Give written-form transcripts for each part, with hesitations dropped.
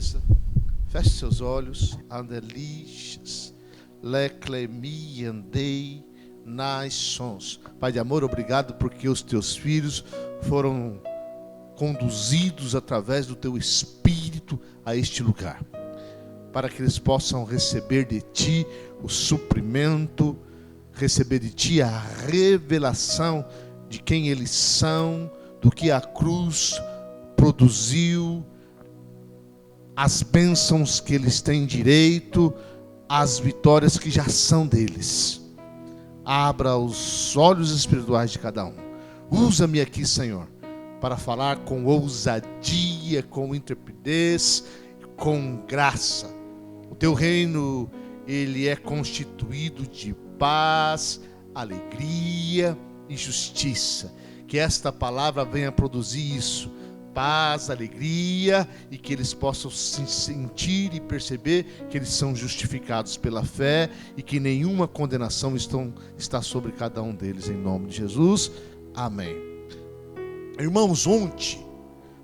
cabeça, feche seus olhos. Andelixes, leclemi, andei, nações. Pai de amor, obrigado porque os teus filhos foram conduzidos através do teu Espírito a este lugar, para que eles possam receber de ti o suprimento, receber de ti a revelação de quem eles são, do que a cruz produziu, as bênçãos que eles têm direito, as vitórias que já são deles. Abra os olhos espirituais de cada um. Usa-me aqui, Senhor, para falar com ousadia, com intrepidez, com graça. O teu reino, ele é constituído de paz, alegria e justiça. Que esta palavra venha produzir isso, paz, alegria, e que eles possam se sentir e perceber que eles são justificados pela fé e que nenhuma condenação está sobre cada um deles, em nome de Jesus, amém. Irmãos, ontem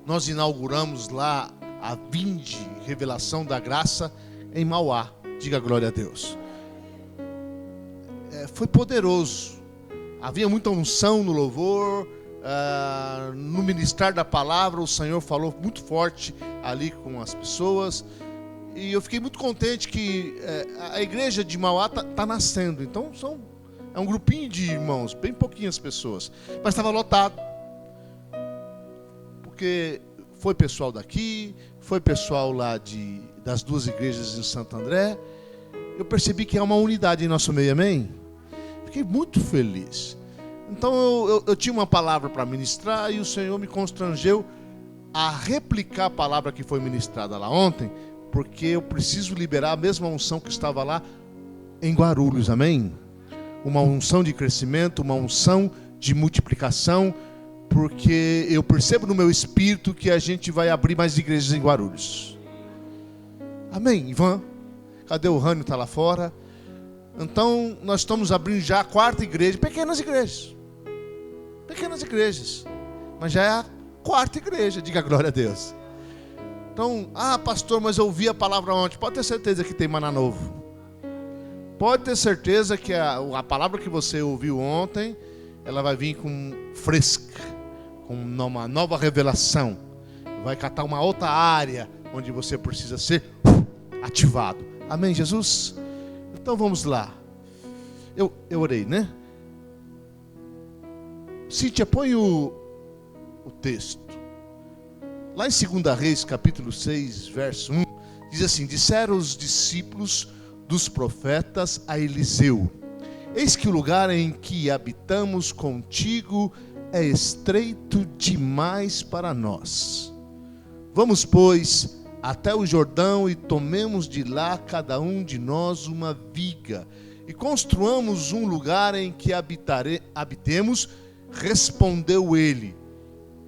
nós inauguramos lá a Vinde Revelação da Graça em Mauá. Diga glória a Deus. Foi poderoso, havia muita unção no louvor, no ministrar da palavra. O Senhor falou muito forte ali com as pessoas, e eu fiquei muito contente que a igreja de Mauá está nascendo. Então é um grupinho de irmãos, bem pouquinhas pessoas, mas estava lotado, porque foi pessoal daqui, foi pessoal lá das duas igrejas em Santo André. Eu percebi que há uma unidade em nosso meio, amém? Fiquei muito feliz. Então eu tinha uma palavra para ministrar, e o Senhor me constrangeu a replicar a palavra que foi ministrada lá ontem, porque eu preciso liberar a mesma unção que estava lá em Guarulhos, amém? Uma unção de crescimento, uma unção de multiplicação, porque eu percebo no meu espírito que a gente vai abrir mais igrejas em Guarulhos. Amém, Ivan? Cadê o Rânio? Está lá fora. Então nós estamos abrindo já a 4ª igreja. Pequenas igrejas, mas já é a 4ª igreja. Diga glória a Deus. Então, pastor, mas eu ouvi a palavra ontem. Pode ter certeza que tem maná novo. Pode ter certeza que a palavra que você ouviu ontem, ela vai vir com fresca, com uma nova revelação. Vai catar uma outra área onde você precisa ser ativado. Amém, Jesus? Então vamos lá. Eu orei, né? Cíntia, põe o texto. Lá em 2 Reis, capítulo 6, verso 1, diz assim: disseram os discípulos dos profetas a Eliseu: eis que o lugar em que habitamos contigo é estreito demais para nós. Vamos, pois, até o Jordão, e tomemos de lá cada um de nós uma viga, e construamos um lugar em que habitemos. Respondeu ele: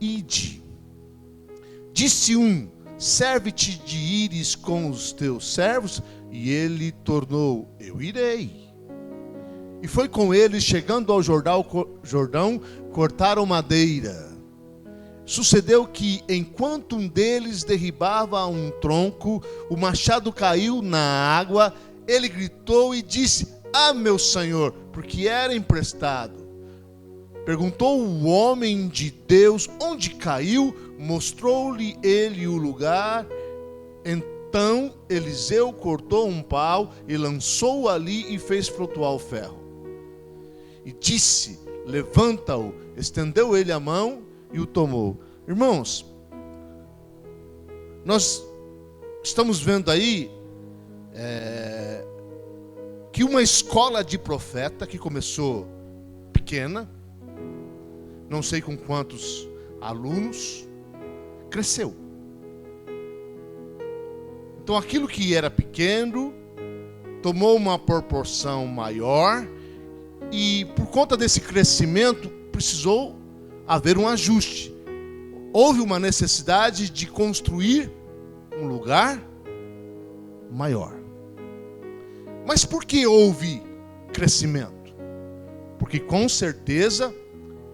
ide. Disse um: serve-te de ires com os teus servos. E ele tornou: eu irei. E foi com eles, chegando ao Jordão, cortaram madeira. Sucedeu que, enquanto um deles derribava um tronco, o machado caiu na água. Ele gritou e disse: meu senhor, porque era emprestado. Perguntou o homem de Deus onde caiu. Mostrou-lhe ele o lugar. Então Eliseu cortou um pau e lançou-o ali e fez flutuar o ferro. E disse: levanta-o. Estendeu ele a mão e o tomou. Irmãos, nós estamos vendo aí que uma escola de profeta que começou pequena, não sei com quantos alunos, cresceu. Então aquilo que era pequeno tomou uma proporção maior, e por conta desse crescimento precisou haver um ajuste. Houve uma necessidade de construir um lugar maior. Mas por que houve crescimento? Porque com certeza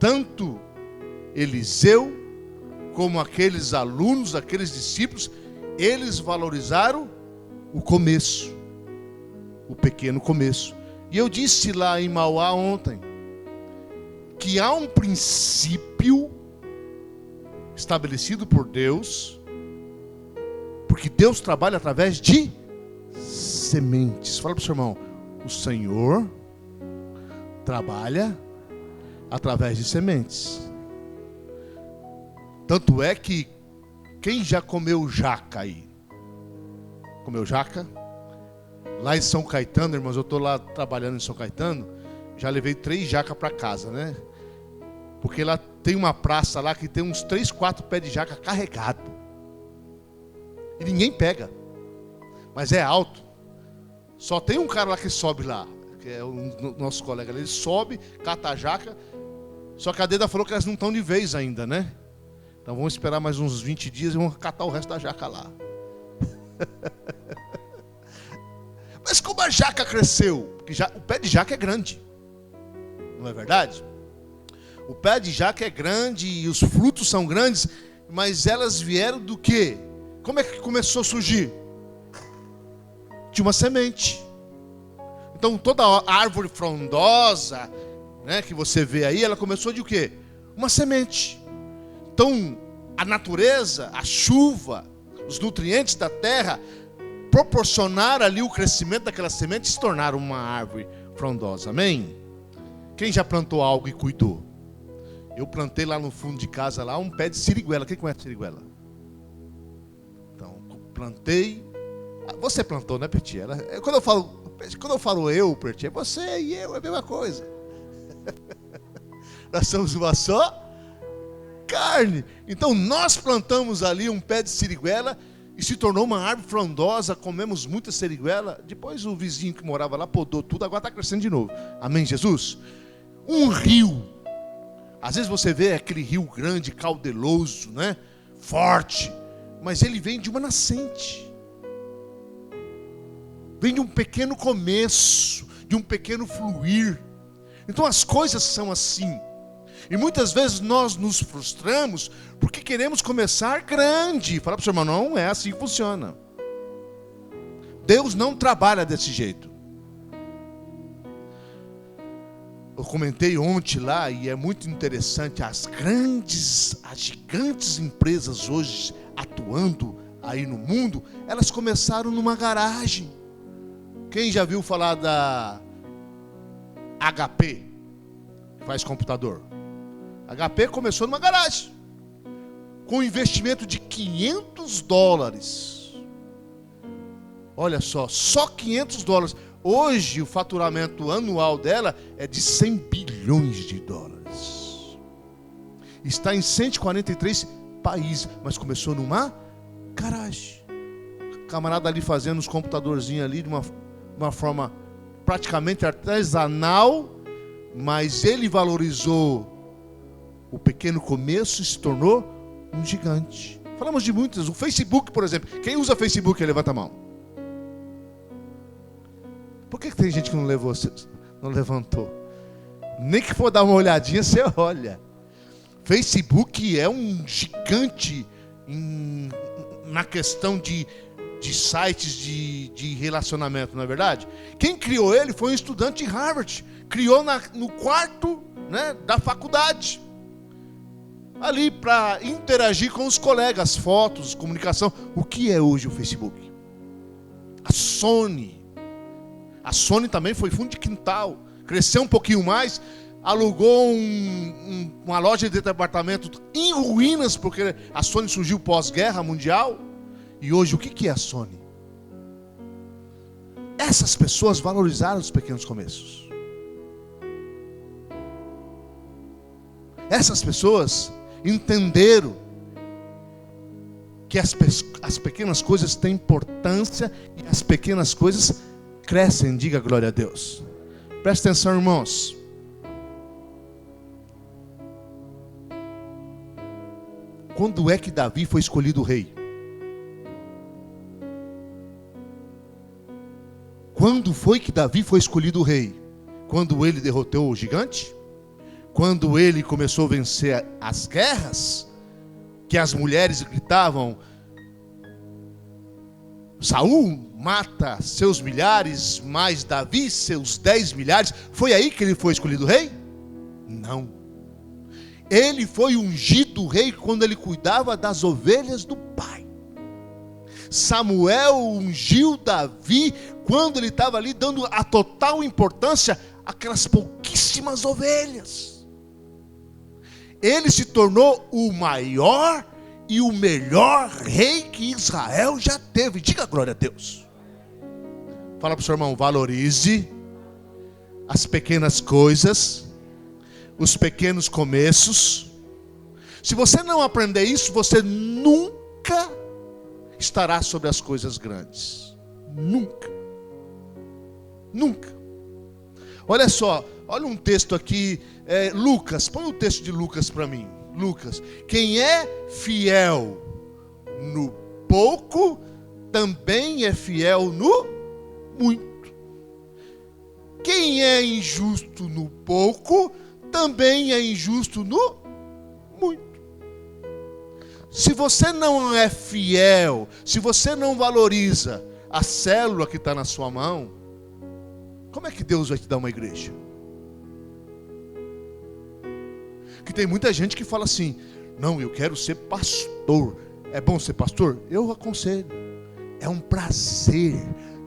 tanto Eliseu como aqueles alunos, aqueles discípulos, Eles valorizaram o começo, o pequeno começo. E eu disse lá em Mauá ontem, que há um princípio estabelecido por Deus, porque Deus trabalha através de sementes. Fala para o seu irmão, o Senhor trabalha através de sementes. Tanto é que, quem já comeu jaca aí? Comeu jaca? Lá em São Caetano, irmãos, eu estou lá trabalhando em São Caetano, já levei 3 jacas para casa, né? Porque lá tem uma praça lá que tem uns 3, 4 pés de jaca carregado. E ninguém pega. Mas é alto. Só tem um cara lá que sobe lá, que é o nosso colega. Ele sobe, cata a jaca. Só que a Deda falou que elas não estão de vez ainda, né? Então vamos esperar mais uns 20 dias e vamos catar o resto da jaca lá. Mas como a jaca cresceu? Porque o pé de jaca é grande. Não é verdade? O pé de jaca é grande e os frutos são grandes, mas elas vieram do quê? Como é que começou a surgir? De uma semente. Então toda árvore frondosa, né, que você vê aí, ela começou de o quê? Uma semente. Então a natureza, a chuva, os nutrientes da terra proporcionaram ali o crescimento daquela semente e se tornaram uma árvore frondosa. Amém? Quem já plantou algo e cuidou? Eu plantei lá no fundo de casa lá um pé de siriguela. Quem conhece siriguela? Então, plantei. Você plantou, né, Peti? Quando eu falo eu, Peti, é você e eu, é a mesma coisa. Nós somos uma só carne. Então nós plantamos ali um pé de siriguela e se tornou uma árvore frondosa, comemos muita siriguela. Depois o vizinho que morava lá podou tudo, agora está crescendo de novo. Amém, Jesus? Um rio. Às vezes você vê aquele rio grande, caudeloso, né? Forte. Mas ele vem de uma nascente. Vem de um pequeno começo, de um pequeno fluir. Então as coisas são assim. E muitas vezes nós nos frustramos porque queremos começar grande. Fala para o seu irmão, não é assim que funciona. Deus não trabalha desse jeito. Eu comentei ontem lá e é muito interessante. As gigantes empresas hoje atuando aí no mundo, elas começaram numa garagem. Quem já viu falar da HP, que faz computador? HP começou numa garagem, com um investimento de $500. Olha só $500. Hoje o faturamento anual dela é de $100 bilhões. Está em 143 países, mas começou numa garagem. O camarada ali fazendo os computadorzinhos ali de uma forma praticamente artesanal, mas ele valorizou o pequeno começo e se tornou um gigante. Falamos de muitas. O Facebook, por exemplo. Quem usa Facebook aí, levanta a mão. Por que tem gente que não levantou? Nem que for dar uma olhadinha, você olha. Facebook é um gigante na questão de sites de relacionamento, não é verdade? Quem criou ele foi um estudante de Harvard. Criou no quarto, né, da faculdade. Ali para interagir com os colegas, fotos, comunicação. O que é hoje o Facebook? A Sony também foi fundo de quintal, cresceu um pouquinho mais, alugou uma loja de departamento em ruínas, porque a Sony surgiu pós-guerra mundial. E hoje o que é a Sony? Essas pessoas valorizaram os pequenos começos. Essas pessoas entenderam que as pequenas coisas têm importância e as pequenas coisas crescem. Diga glória a Deus. Presta atenção, irmãos. Quando é que Davi foi escolhido rei? Quando foi que Davi foi escolhido rei? Quando ele derrotou o gigante? Quando ele começou a vencer as guerras? Que as mulheres gritavam: Saul mata seus milhares, mas Davi seus 10 milhares. Foi aí que ele foi escolhido rei? Não. Ele foi ungido rei quando ele cuidava das ovelhas do pai. Samuel ungiu Davi quando ele estava ali dando a total importância àquelas pouquíssimas ovelhas. Ele se tornou o maior e o melhor rei que Israel já teve. Diga glória a Deus. Fala para o seu irmão, valorize as pequenas coisas, os pequenos começos. Se você não aprender isso, você nunca estará sobre as coisas grandes. Nunca. Nunca. Olha só, olha um texto aqui, Lucas, põe o texto de Lucas para mim. Lucas, quem é fiel no pouco, também é fiel no muito. Quem é injusto no pouco, também é injusto no muito. Se você não é fiel, se você não valoriza a célula que está na sua mão, como é que Deus vai te dar uma igreja? Que tem muita gente que fala assim: não, eu quero ser pastor. É bom ser pastor? Eu aconselho. É um prazer.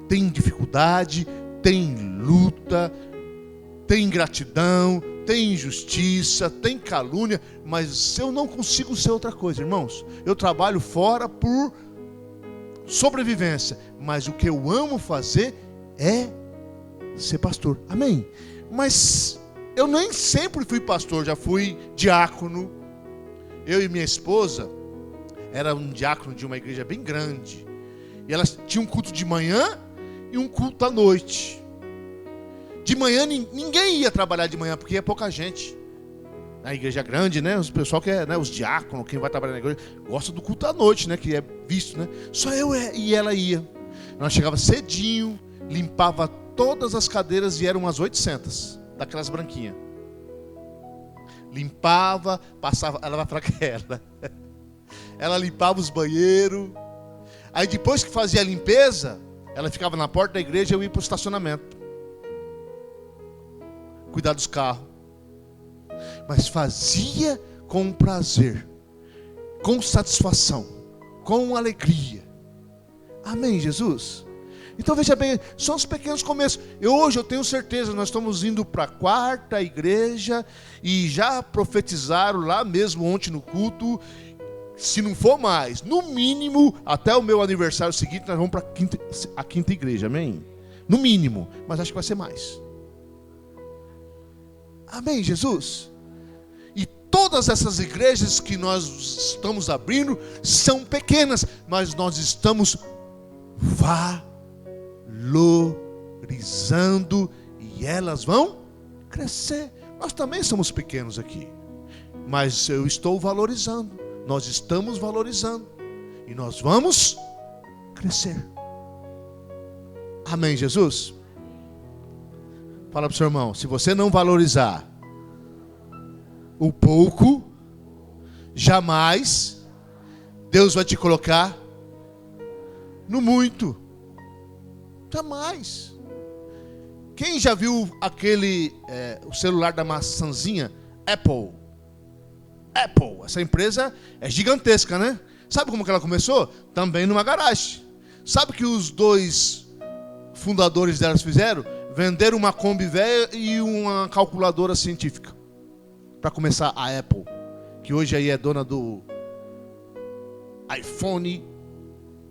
Tem dificuldade, tem luta, tem ingratidão, tem injustiça, tem calúnia, mas eu não consigo ser outra coisa, irmãos. Eu trabalho fora por sobrevivência, mas o que eu amo fazer é ser pastor. Amém? Mas eu nem sempre fui pastor, já fui diácono. Eu e minha esposa era um diácono de uma igreja bem grande, e elas tinham um culto de manhã e um culto à noite. De manhã ninguém ia trabalhar de manhã, porque ia pouca gente. Na igreja grande, né? O pessoal que é, né, os diáconos, quem vai trabalhar na igreja, gosta do culto à noite, né? Que é visto, né? Só eu e ela ia. Nós chegava cedinho, limpava todas as cadeiras, e eram umas 800, daquelas branquinhas. Limpava, passava, ela vai para aquela. Ela limpava os banheiros. Aí depois que fazia a limpeza, ela ficava na porta da igreja e eu ia para o estacionamento. Cuidar dos carros. Mas fazia com prazer, com satisfação, com alegria. Amém, Jesus? Então veja bem, são os pequenos começos. Hoje eu tenho certeza, nós estamos indo para a 4ª igreja, e já profetizaram lá mesmo ontem no culto, se não for mais, no mínimo, até o meu aniversário seguinte, nós vamos para a 5ª igreja, amém? No mínimo, mas acho que vai ser mais. Amém, Jesus? E todas essas igrejas que nós estamos abrindo são pequenas, mas nós estamos valorizando, e elas vão crescer. Nós também somos pequenos aqui, mas eu estou valorizando, nós estamos valorizando, e nós vamos crescer. Amém, Jesus? Fala para o seu irmão, se você não valorizar o pouco, jamais Deus vai te colocar no muito. Jamais. Quem já viu aquele o celular da maçãzinha Apple? Apple, essa empresa é gigantesca, né? Sabe como que ela começou? Também numa garagem. Sabe o que os 2 fundadores delas fizeram? Venderam uma Kombi velha e uma calculadora científica para começar a Apple, que hoje aí é dona do iPhone,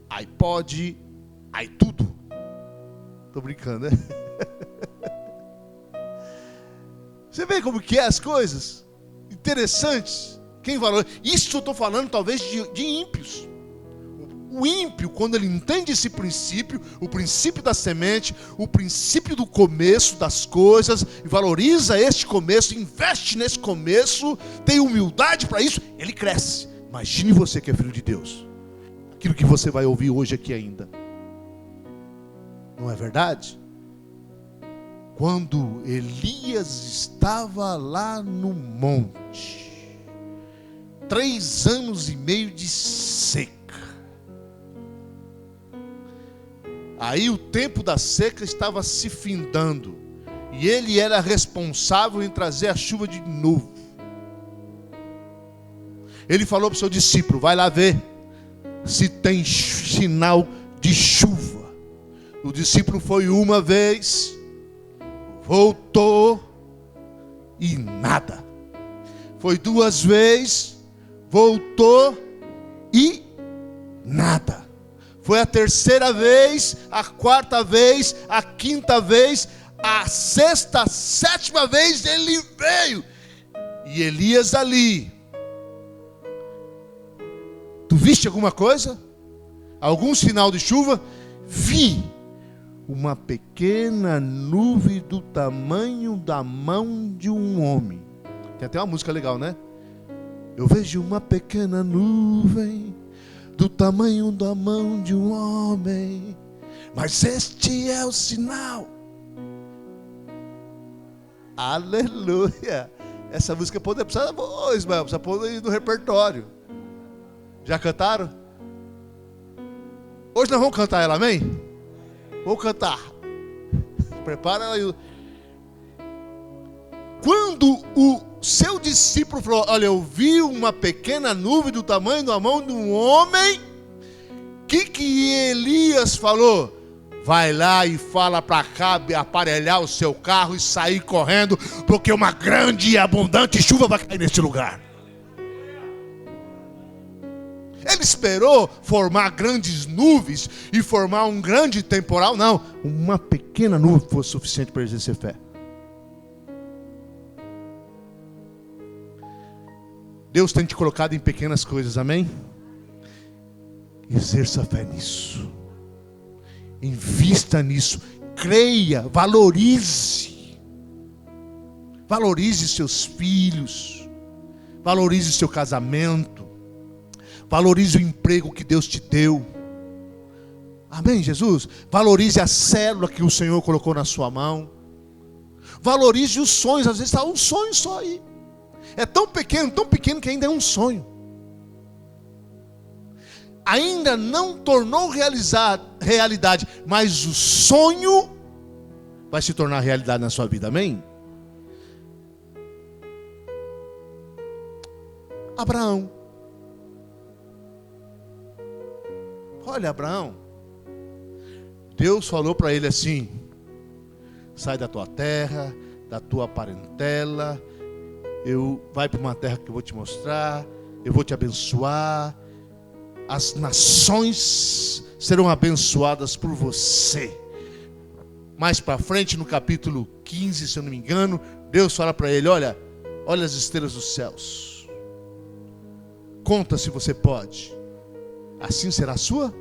iPod, tudo. Tô brincando, né? Você vê como que é as coisas? Interessantes. Quem valoriza? Isso eu estou falando talvez de ímpios. O ímpio, quando ele entende esse princípio, o princípio da semente, o princípio do começo das coisas, e valoriza este começo, investe nesse começo, tem humildade para isso, ele cresce. Imagine você que é filho de Deus, aquilo que você vai ouvir hoje aqui ainda. Não é verdade? Quando Elias estava lá no monte, 3 anos e meio de seca, Aí o tempo da seca estava se findando, e ele era responsável em trazer a chuva de novo. Ele falou para o seu discípulo: vai lá ver se tem sinal de chuva. O discípulo foi uma vez, voltou e nada. Foi duas vezes, voltou e nada. Foi a terceira vez, a quarta vez, a quinta vez, a sexta, a sétima vez ele veio. E Elias ali. Tu viste alguma coisa? Algum sinal de chuva? Vi uma pequena nuvem do tamanho da mão de um homem. Tem até uma música legal, né? Eu vejo uma pequena nuvem do tamanho da mão de um homem, mas este é o sinal. Aleluia! Essa música precisa, Ismael, precisa pôr aí no repertório. Já cantaram? Hoje nós vamos cantar ela, amém? Vou cantar. Prepara ela aí. Quando o seu discípulo falou: olha, eu vi uma pequena nuvem do tamanho da mão de um homem, que Elias falou? Vai lá e fala para Acabe aparelhar o seu carro e sair correndo, porque uma grande e abundante chuva vai cair neste lugar. Ele esperou formar grandes nuvens e formar um grande temporal? Não, uma pequena nuvem foi suficiente para exercer fé. Deus tem te colocado em pequenas coisas, amém? Exerça fé nisso. Invista nisso. Creia, valorize. Valorize seus filhos. Valorize seu casamento. Valorize o emprego que Deus te deu. Amém, Jesus? Valorize a célula que o Senhor colocou na sua mão. Valorize os sonhos. Às vezes está um sonho só aí. É tão pequeno que ainda é um sonho. Ainda não tornou realidade, mas o sonho vai se tornar realidade na sua vida, amém? Abraão. Olha, Abraão. Deus falou para ele assim: sai da tua terra, da tua parentela, vai para uma terra que eu vou te mostrar, eu vou te abençoar, as nações serão abençoadas por você. Mais para frente, no capítulo 15, se eu não me engano, Deus fala para ele: olha as estrelas dos céus, conta se você pode, assim será a sua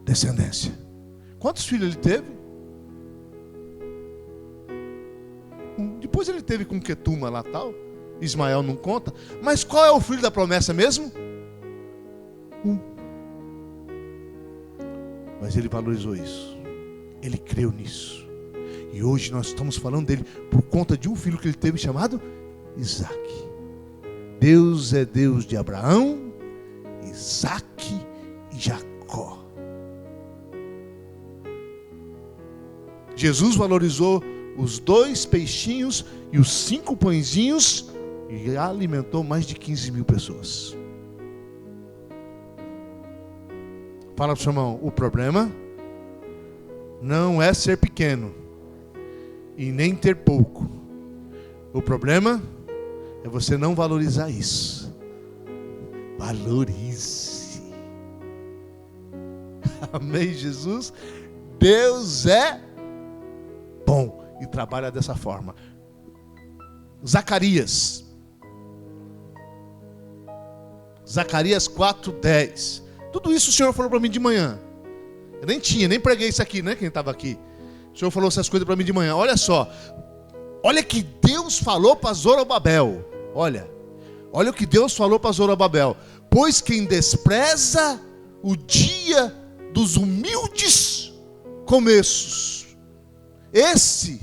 descendência. Quantos filhos ele teve? Depois ele teve com Quetuma lá tal. Ismael não conta. Mas qual é o filho da promessa mesmo? Mas ele valorizou isso. Ele creu nisso. E hoje nós estamos falando dele por conta de um filho que ele teve chamado Isaac. Deus é Deus de Abraão, Isaac e Jacó. Jesus valorizou os 2 peixinhos e os 5 pãezinhos e alimentou mais de 15 mil pessoas. Fala para o seu irmão: o problema não é ser pequeno e nem ter pouco. O problema é você não valorizar isso. Valorize. Amém, Jesus? Deus é bom e trabalha dessa forma. Zacarias 4:10. Tudo isso o Senhor falou para mim de manhã. Eu nem preguei isso aqui, né? Quem estava aqui. O Senhor falou essas coisas para mim de manhã. Olha só. Olha que Deus falou para Zorobabel. Olha o que Deus falou para Zorobabel. Pois quem despreza o dia dos humildes começos, esse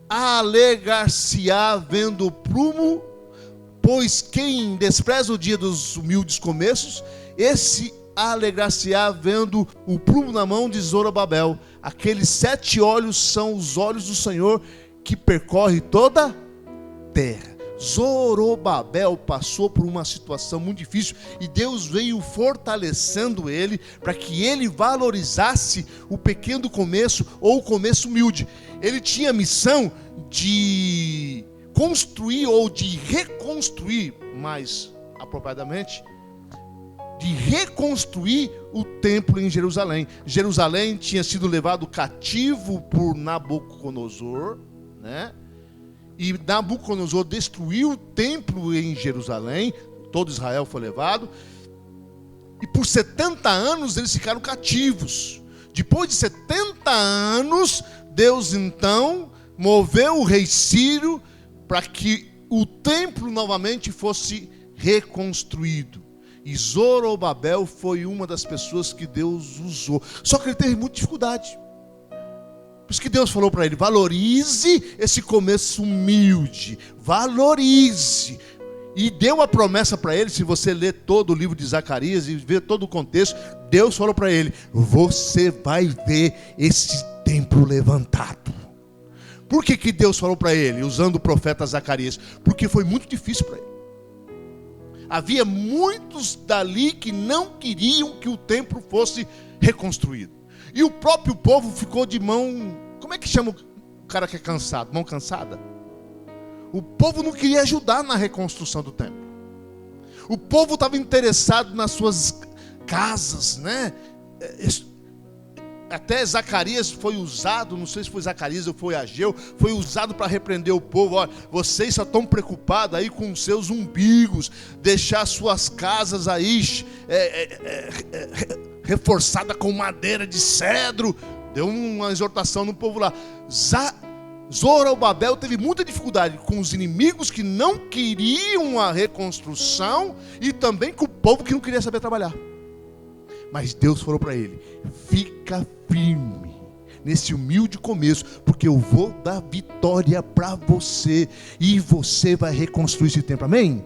alegar-se-á vendo o prumo. Pois quem despreza o dia dos humildes começos, esse alegrar-se-á vendo o prumo na mão de Zorobabel. Aqueles 7 olhos são os olhos do Senhor que percorre toda a terra. Zorobabel passou por uma situação muito difícil e Deus veio fortalecendo ele para que ele valorizasse o pequeno começo ou o começo humilde. Ele tinha a missão de construir ou de reconstruir, mais apropriadamente, de reconstruir o templo em Jerusalém. Jerusalém tinha sido levado cativo por Nabucodonosor, né? E Nabucodonosor destruiu o templo em Jerusalém, todo Israel foi levado, e por 70 anos eles ficaram cativos. Depois de 70 anos, Deus então moveu o rei Ciro para que o templo novamente fosse reconstruído. E Zorobabel foi uma das pessoas que Deus usou. Só que ele teve muita dificuldade. Por isso que Deus falou para ele: valorize esse começo humilde, valorize. E deu a promessa para ele. Se você ler todo o livro de Zacarias e ver todo o contexto, Deus falou para ele: você vai ver esse templo levantado. Por que Deus falou para ele, usando o profeta Zacarias? Porque foi muito difícil para ele. Havia muitos dali que não queriam que o templo fosse reconstruído. E o próprio povo ficou de mão... Como é que chama o cara que é cansado? Mão cansada? O povo não queria ajudar na reconstrução do templo. O povo estava interessado nas suas casas, né? Até Zacarias foi usado, não sei se foi Zacarias ou foi Ageu, foi usado para repreender o povo. Olha, vocês só estão preocupados aí com os seus umbigos, deixar suas casas aí reforçada com madeira de cedro. Deu uma exortação no povo lá. Zorobabel teve muita dificuldade com os inimigos que não queriam a reconstrução e também com o povo que não queria saber trabalhar. Mas Deus falou para ele: fica firme nesse humilde começo, porque eu vou dar vitória para você e você vai reconstruir esse templo. Amém?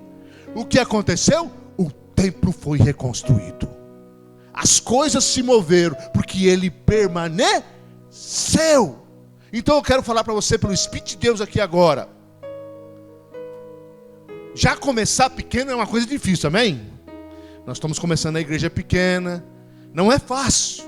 O que aconteceu? O templo foi reconstruído. As coisas se moveram porque ele permaneceu. Então eu quero falar para você pelo Espírito de Deus aqui agora. Já começar pequeno é uma coisa difícil, amém? Nós estamos começando a igreja pequena. Não é fácil.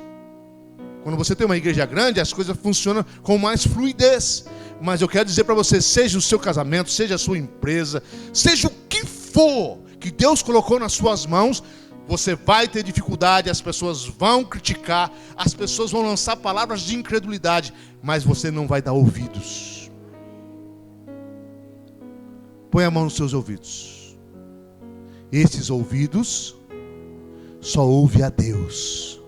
Quando você tem uma igreja grande, as coisas funcionam com mais fluidez. Mas eu quero dizer para você, seja o seu casamento, seja a sua empresa, seja o que for que Deus colocou nas suas mãos, você vai ter dificuldade, as pessoas vão criticar, as pessoas vão lançar palavras de incredulidade, mas você não vai dar ouvidos. Põe a mão nos seus ouvidos. Esses ouvidos só ouve a Deus.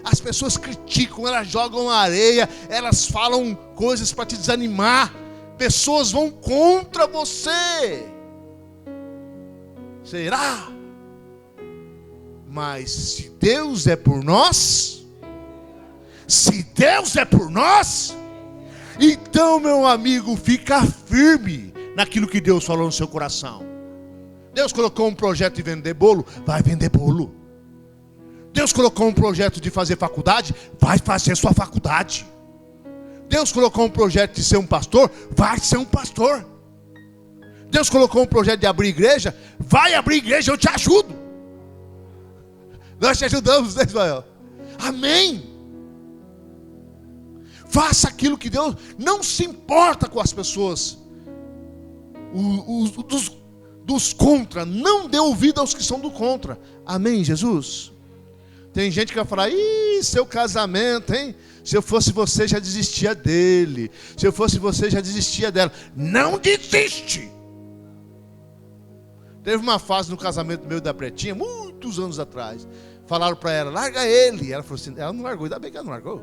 As pessoas criticam, elas jogam areia, elas falam coisas para te desanimar. Pessoas vão contra você. Será? Mas se Deus é por nós, então, meu amigo, fica firme naquilo que Deus falou no seu coração. Deus colocou um projeto de vender bolo, vai vender bolo. Deus colocou um projeto de fazer faculdade, vai fazer sua faculdade. Deus colocou um projeto de ser um pastor, vai ser um pastor. Deus colocou um projeto de abrir igreja, vai abrir igreja, eu te ajudo. Nós te ajudamos, né, Ismael? Amém. Faça aquilo que Deus... Não se importa com as pessoas dos contra. Não dê ouvido aos que são do contra. Amém, Jesus? Tem gente que vai falar: ih, seu casamento, hein? Se eu fosse você, já desistia dele. Se eu fosse você, já desistia dela. Não desiste. Teve uma fase no casamento meu e da Pretinha, muitos anos atrás. Falaram para ela: larga ele. Ela falou assim: ela não largou, ainda bem que ela não largou.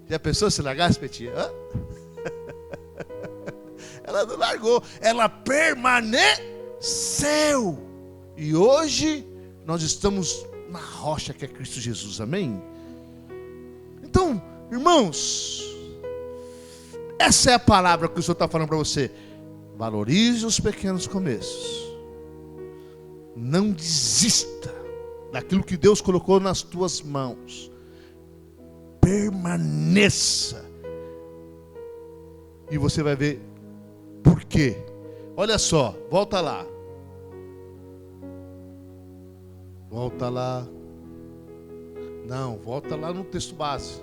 Já pensou se largasse, Pretinha? Ela não largou, ela permaneceu. E hoje nós estamos na rocha que é Cristo Jesus, amém? Então, irmãos, essa é a palavra que o Senhor está falando para você. Valorize os pequenos começos. Não desista daquilo que Deus colocou nas tuas mãos. Permaneça. E você vai ver por quê. Olha só, volta lá. Volta lá. Não, volta lá no texto base.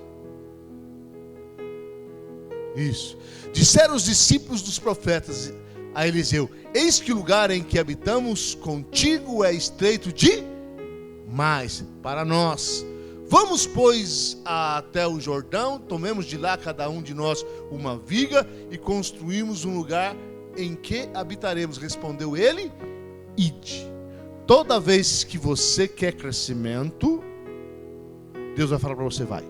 Isso. Disseram os discípulos dos profetas a Eliseu: eis que o lugar em que habitamos contigo é estreito demais para nós. Vamos, pois, até o Jordão, tomemos de lá cada um de nós uma viga e construímos um lugar em que habitaremos. Respondeu ele: ide. Toda vez que você quer crescimento, Deus vai falar para você: vai.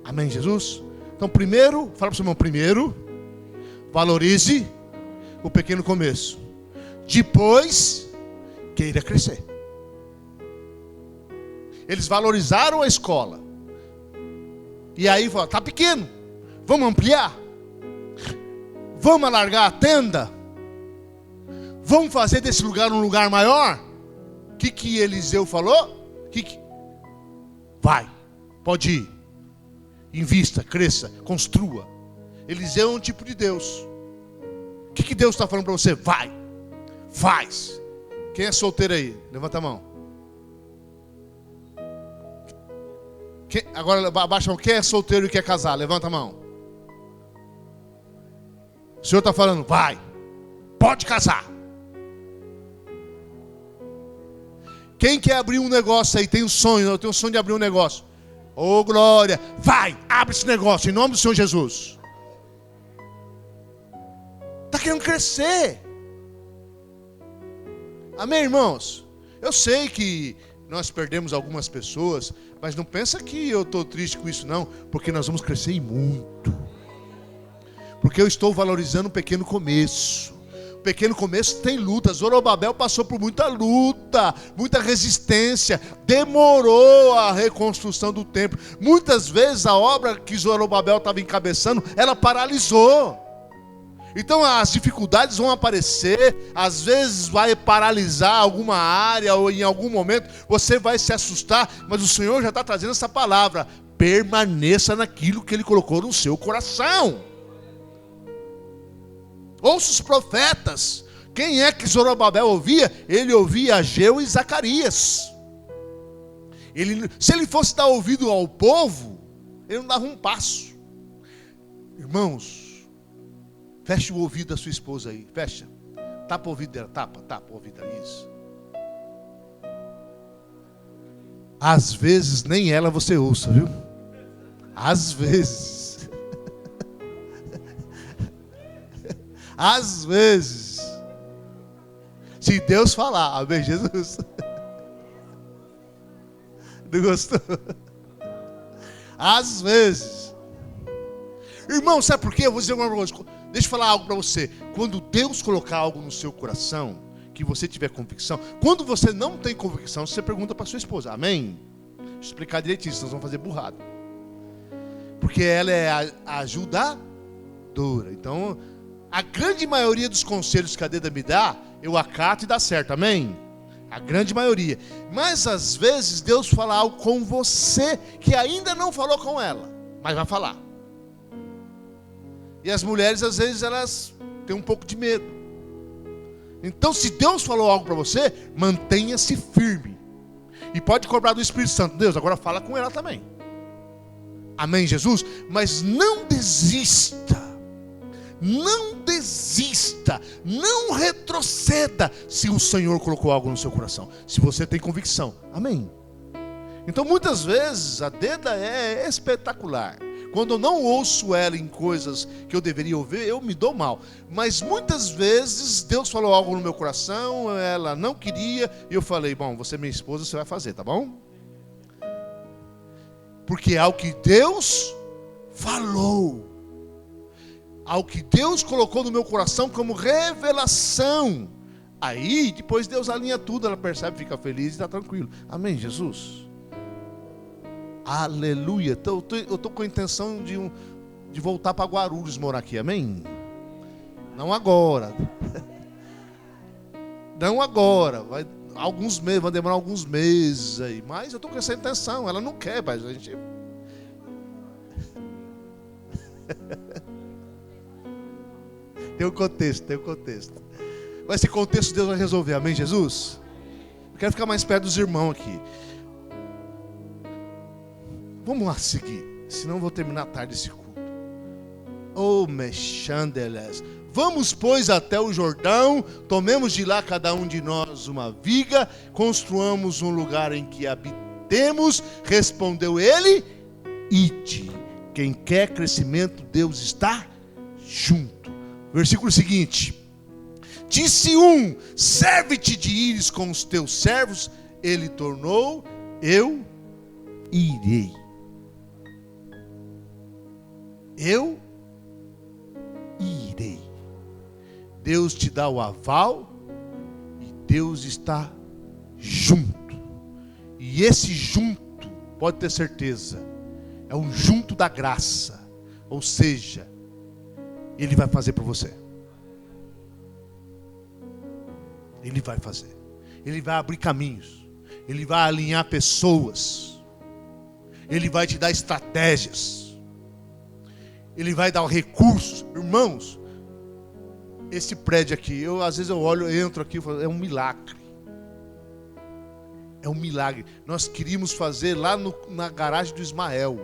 Amém, Jesus? Então, primeiro, fala para o seu irmão, primeiro, valorize o pequeno começo. Depois, queira crescer. Eles valorizaram a escola. E aí falaram: está pequeno, vamos ampliar. Vamos alargar a tenda. Vamos fazer desse lugar um lugar maior. O que Eliseu falou? Vai, pode ir. Invista, cresça, construa. Eliseu é um tipo de Deus. O que Deus está falando para você? Vai, faz. Quem é solteiro aí? Levanta a mão. Agora abaixa a mão. Quem é solteiro e quer casar? Levanta a mão. O Senhor está falando: vai, pode casar. Quem quer abrir um negócio aí? Tem um sonho. Eu tenho um sonho de abrir um negócio. Oh, glória. Vai, abre esse negócio em nome do Senhor Jesus. Está querendo crescer. Amém, irmãos? Eu sei que nós perdemos algumas pessoas, mas não pensa que eu estou triste com isso não, porque nós vamos crescer muito. Porque eu estou valorizando o pequeno começo. O pequeno começo tem luta. Zorobabel passou por muita luta, muita resistência. Demorou a reconstrução do templo. Muitas vezes a obra que Zorobabel estava encabeçando, ela paralisou. Então as dificuldades vão aparecer, às vezes vai paralisar alguma área, ou em algum momento você vai se assustar, mas o Senhor já está trazendo essa palavra: permaneça naquilo que Ele colocou no seu coração. Ouça os profetas. Quem é que Zorobabel ouvia? Ele ouvia Ageu e Zacarias. Se ele fosse dar ouvido ao povo, ele não dava um passo. Irmãos, feche o ouvido da sua esposa aí. Fecha. Tapa o ouvido dela. Tapa o ouvido dela. Isso. Às vezes nem ela você ouça, viu? Às vezes. Às vezes. Se Deus falar. Amém, Jesus. Não gostou? Às vezes. Irmão, sabe por quê? Eu vou dizer uma coisa. Deixa eu falar algo para você. Quando Deus colocar algo no seu coração, que você tiver convicção. Quando você não tem convicção, você pergunta para sua esposa. Amém? Deixa eu explicar direitinho, senão vão fazer burrada. Porque ela é a ajudadora. Então, a grande maioria dos conselhos que a Deda me dá, eu acato e dá certo. Amém? A grande maioria. Mas às vezes Deus fala algo com você que ainda não falou com ela, mas vai falar. E as mulheres às vezes elas têm um pouco de medo. Então se Deus falou algo para você, mantenha-se firme. E pode cobrar do Espírito Santo. Deus, agora fala com ela também. Amém, Jesus? Mas não desista. Não desista, não retroceda se o Senhor colocou algo no seu coração, se você tem convicção. Amém? Então muitas vezes a Deda é espetacular. Quando eu não ouço ela em coisas que eu deveria ouvir, eu me dou mal. Mas muitas vezes Deus falou algo no meu coração, ela não queria, e eu falei: bom, você é minha esposa, você vai fazer, tá bom? Porque é algo que Deus falou. Ao que Deus colocou no meu coração como revelação. Aí, depois Deus alinha tudo, ela percebe, fica feliz e está tranquilo. Amém, Jesus? Aleluia. Então, eu estou com a intenção de voltar para Guarulhos morar aqui, amém? Não agora. Não agora. alguns meses, vai demorar alguns meses aí. Mas eu estou com essa intenção. Ela não quer, mas a gente... Tem um contexto. Mas esse contexto Deus vai resolver, amém, Jesus? Eu quero ficar mais perto dos irmãos aqui. Vamos lá seguir, senão eu vou terminar tarde esse culto. Oh, mexandeles. Vamos, pois, até o Jordão, tomemos de lá cada um de nós uma viga, construamos um lugar em que habitemos. Respondeu ele: ide. Quem quer crescimento, Deus está junto. Versículo seguinte: disse um: serve-te de ires com os teus servos. Ele tornou: eu irei. Eu irei. Deus te dá o aval e Deus está junto. E esse junto, pode ter certeza, é um junto da graça. Ou seja, Ele vai fazer por você. Ele vai fazer. Ele vai abrir caminhos. Ele vai alinhar pessoas. Ele vai te dar estratégias. Ele vai dar recursos. Irmãos, esse prédio aqui, às vezes eu olho, eu entro aqui e falo, é um milagre. É um milagre. Nós queríamos fazer lá na garagem do Ismael.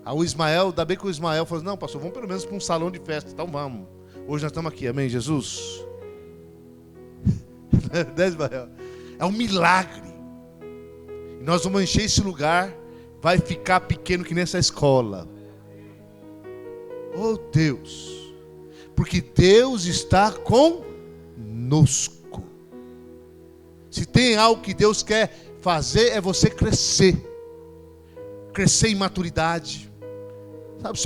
O Ismael, ainda bem que o Ismael falou, não, pastor, vamos pelo menos para um salão de festa. Então vamos. Hoje nós estamos aqui, amém, Jesus? É um milagre. E nós vamos encher esse lugar. Vai ficar pequeno que nessa escola. Oh Deus. Porque Deus está conosco. Se tem algo que Deus quer fazer, é você crescer. Crescer em maturidade. Sabe,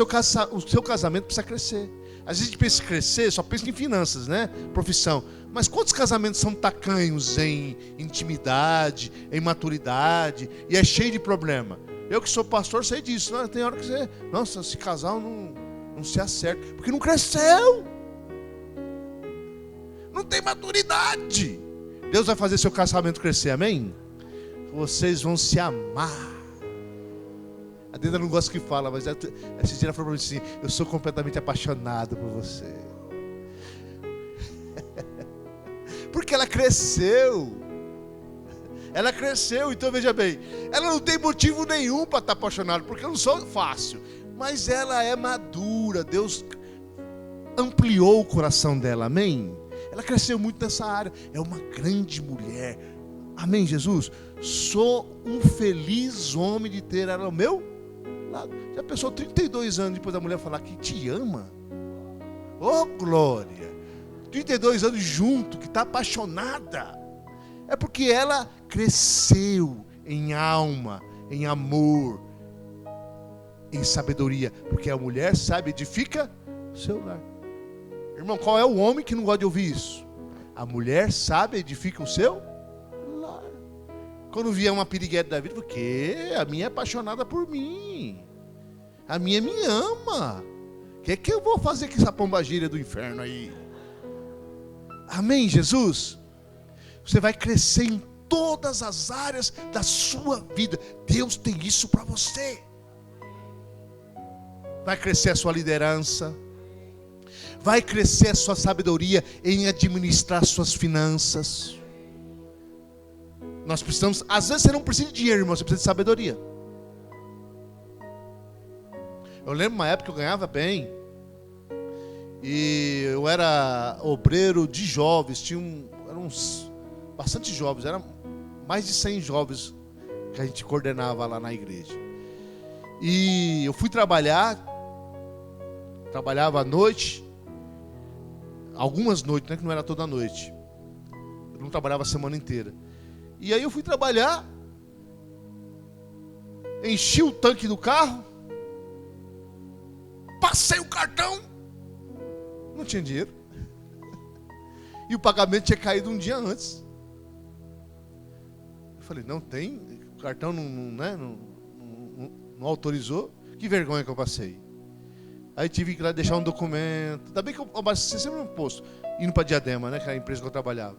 o seu casamento precisa crescer. Às vezes a gente pensa em crescer, só pensa em finanças, né? Profissão. Mas quantos casamentos são tacanhos em intimidade, em maturidade, e é cheio de problema? Eu que sou pastor sei disso. Não, tem hora que você... Nossa, esse casal não se acerta. Porque não cresceu. Não tem maturidade. Deus vai fazer seu casamento crescer, amém? Vocês vão se amar. A Denda não gosta que fala, mas esse dia ela falou para mim assim, eu sou completamente apaixonado por você. Porque ela cresceu. Ela cresceu, então veja bem, ela não tem motivo nenhum para estar apaixonada, porque eu não sou fácil. Mas ela é madura, Deus ampliou o coração dela, amém? Ela cresceu muito nessa área, é uma grande mulher, amém, Jesus? Sou um feliz homem de ter ela ao meu lado. Já pensou 32 anos depois da mulher falar que te ama? Oh glória! 32 anos junto, que está apaixonada. É porque ela cresceu em alma, em amor, em sabedoria. Porque a mulher sabe, edifica o seu lar. Irmão, qual é o homem que não gosta de ouvir isso? A mulher sabe, edifica o seu lar. Quando vier uma piriguete da vida, porque a minha é apaixonada por mim. A minha me ama. O que eu vou fazer com essa pombagira do inferno aí? Amém, Jesus? Você vai crescer em todas as áreas da sua vida. Deus tem isso para você. Vai crescer a sua liderança. Vai crescer a sua sabedoria em administrar suas finanças. Nós precisamos, às vezes você não precisa de dinheiro, irmão, você precisa de sabedoria. Eu lembro uma época que eu ganhava bem. E eu era obreiro de jovens, eram uns bastante jovens, eram mais de 100 jovens que a gente coordenava lá na igreja. E eu fui trabalhava à noite, algumas noites, né, que não era toda noite. Eu não trabalhava a semana inteira. E aí eu fui trabalhar, enchi o tanque do carro, passei o cartão, não tinha dinheiro. E o pagamento tinha caído um dia antes. Eu falei, não tem, o cartão não autorizou. Que vergonha que eu passei. Aí tive que ir lá deixar um documento. Ainda bem que eu abasteci sempre no posto, indo para Diadema, né, que era a empresa que eu trabalhava.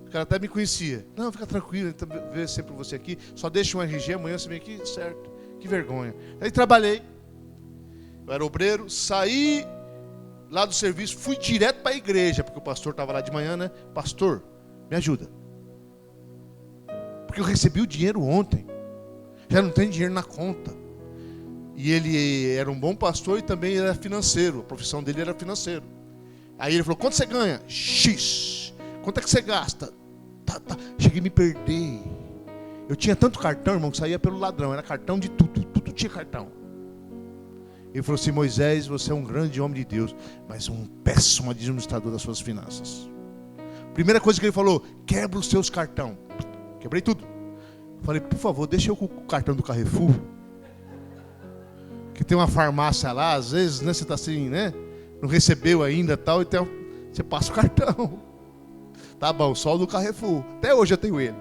O cara até me conhecia. Não, fica tranquilo, ver sempre você aqui. Só deixa um RG, amanhã você vem aqui, certo. Que vergonha. Aí trabalhei. Eu era obreiro, saí lá do serviço, fui direto para a igreja, porque o pastor estava lá de manhã, né? Pastor, me ajuda. Porque eu recebi o dinheiro ontem. Já não tem dinheiro na conta. E ele era um bom pastor e também era financeiro. A profissão dele era financeiro. Aí ele falou, quanto você ganha? X. Quanto é que você gasta? Tá. Cheguei a me perder. Eu tinha tanto cartão, irmão, que saía pelo ladrão. Era cartão de tudo. Tudo tinha cartão. Ele falou assim, Moisés, você é um grande homem de Deus, mas um péssimo administrador das suas finanças. Primeira coisa que ele falou, quebra os seus cartão. Quebrei tudo. Falei, por favor, deixa eu com o cartão do Carrefour. Que tem uma farmácia lá, às vezes, né, você está assim, né? Não recebeu ainda tal, então você passa o cartão. Tá bom, só o do Carrefour. Até hoje eu tenho ele.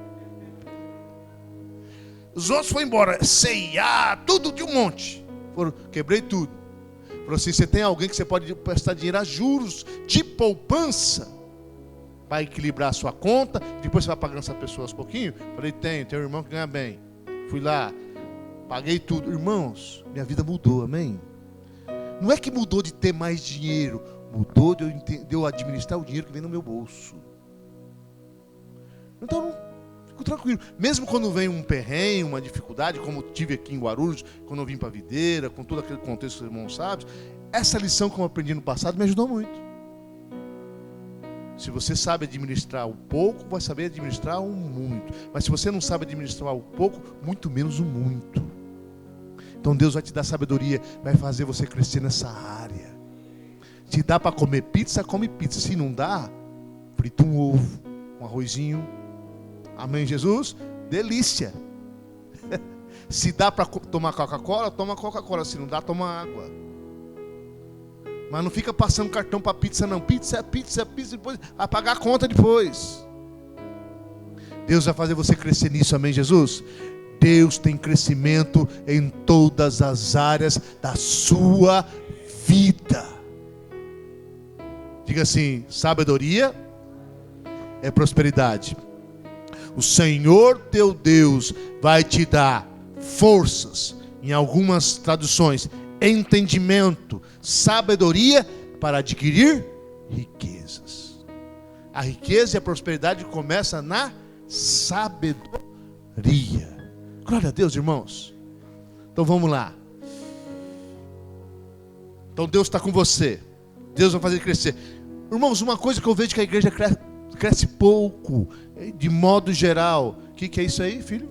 Os outros foram embora, C&A, tudo de um monte. Quebrei tudo. Falou assim, você tem alguém que você pode prestar dinheiro a juros de poupança para equilibrar a sua conta, depois você vai pagando essa pessoa aos pouquinhos? Falei, tenho um irmão que ganha bem. Fui lá, paguei tudo. Irmãos, minha vida mudou, amém? Não é que mudou de ter mais dinheiro, mudou de eu administrar o dinheiro que vem no meu bolso. Então, fico tranquilo. Mesmo quando vem um perrengue, uma dificuldade, como tive aqui em Guarulhos, quando eu vim para a Videira, com todo aquele contexto que os irmãos sabem, essa lição que eu aprendi no passado me ajudou muito. Se você sabe administrar o pouco, vai saber administrar o muito. Mas se você não sabe administrar o pouco, muito menos o muito. Então Deus vai te dar sabedoria, vai fazer você crescer nessa área. Se dá para comer pizza, come pizza. Se não dá, frita um ovo, um arrozinho. Amém, Jesus? Delícia. Se dá para tomar Coca-Cola, toma Coca-Cola. Se não dá, toma água. Mas não fica passando cartão para pizza, não. Pizza, depois vai pagar a conta depois. Deus vai fazer você crescer nisso, amém, Jesus? Deus tem crescimento em todas as áreas da sua vida. Diga assim, sabedoria é prosperidade. O Senhor teu Deus vai te dar forças, em algumas traduções, entendimento, sabedoria para adquirir riquezas. A riqueza e a prosperidade começa na sabedoria. Glória a Deus, irmãos. Então vamos lá. Então Deus está com você. Deus vai fazer crescer. Irmãos, uma coisa que eu vejo que a igreja cresce pouco, de modo geral. O que é isso aí, filho?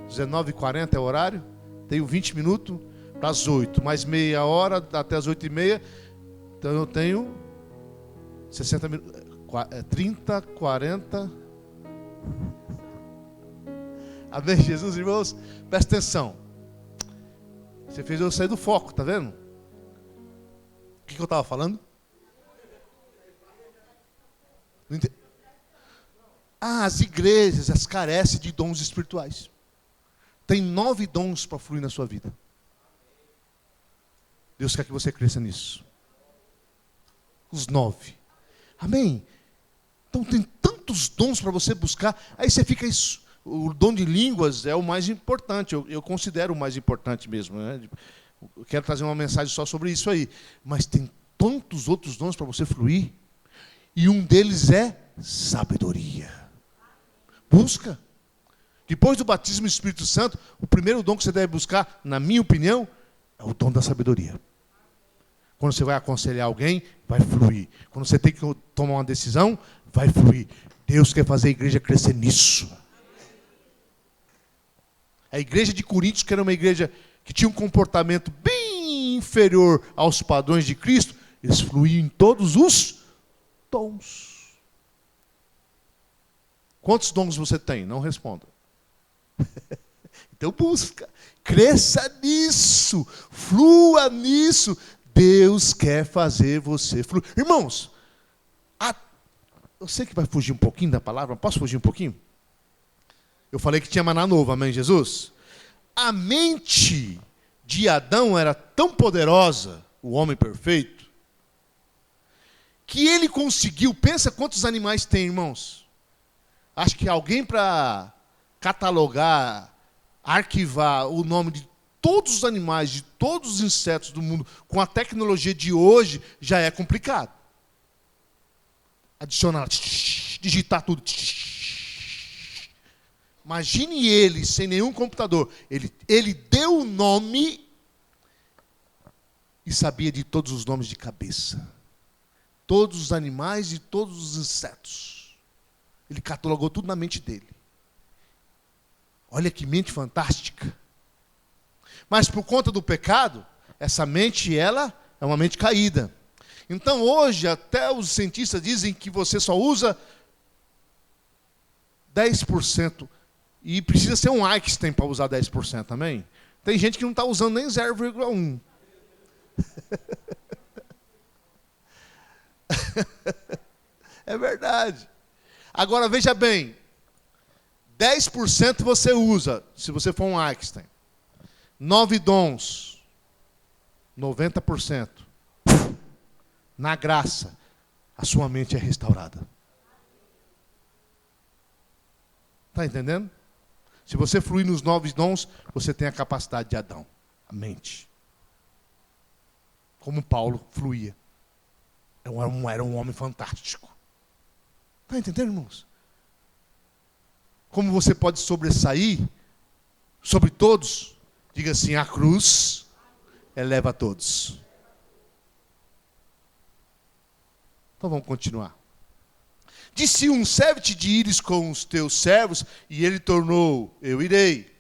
19h40 é o horário? Tenho 20 minutos para as 8, mais meia hora até as 8h30. Então eu tenho 60 minutos, 30, 40. Amém, Jesus, irmãos? Presta atenção. Você fez eu sair do foco, tá vendo? O que eu estava falando? As igrejas carecem de dons espirituais. Tem 9 dons para fluir na sua vida. Deus quer que você cresça nisso. Os 9. Amém? Então tem tantos dons para você buscar. Aí você fica isso. O dom de línguas é o mais importante. Eu considero o mais importante mesmo, né? Eu quero trazer uma mensagem só sobre isso aí. Mas tem tantos outros dons para você fluir. E um deles é sabedoria. Busca. Depois do batismo do Espírito Santo, o primeiro dom que você deve buscar, na minha opinião, é o dom da sabedoria. Quando você vai aconselhar alguém, vai fluir. Quando você tem que tomar uma decisão, vai fluir. Deus quer fazer a igreja crescer nisso. A igreja de Coríntios, que era uma igreja que tinha um comportamento bem inferior aos padrões de Cristo, eles fluíam em todos os dons. Quantos dons você tem? Não responda. Então busca, cresça nisso, flua nisso. Deus quer fazer você fluir. Irmãos, eu sei que vai fugir um pouquinho da palavra, posso fugir um pouquinho? Eu falei que tinha maná novo, amém, Jesus? A mente de Adão era tão poderosa, o homem perfeito, que ele conseguiu, pensa quantos animais tem, irmãos? Acho que alguém para catalogar, arquivar o nome de todos os animais, de todos os insetos do mundo, com a tecnologia de hoje, já é complicado. Adicionar, digitar tudo. Imagine ele sem nenhum computador. Ele deu o nome e sabia de todos os nomes de cabeça. Todos os animais e todos os insetos. Ele catalogou tudo na mente dele. Olha que mente fantástica. Mas por conta do pecado, essa mente, ela é uma mente caída. Então hoje, até os cientistas dizem que você só usa 10%. E precisa ser um Einstein para usar 10%, amém? Tem gente que não está usando nem 0,1%. É verdade. Agora, veja bem. 10% você usa, se você for um Einstein. 9 dons. 90%. Na graça, a sua mente é restaurada. Está entendendo? Se você fluir nos 9 dons, você tem a capacidade de Adão, a mente. Como Paulo fluía. Era um homem fantástico. Está entendendo, irmãos? Como você pode sobressair sobre todos, diga assim, a cruz eleva a todos. Então vamos continuar. Disse um, serve-te de ires com os teus servos, e ele tornou, eu irei.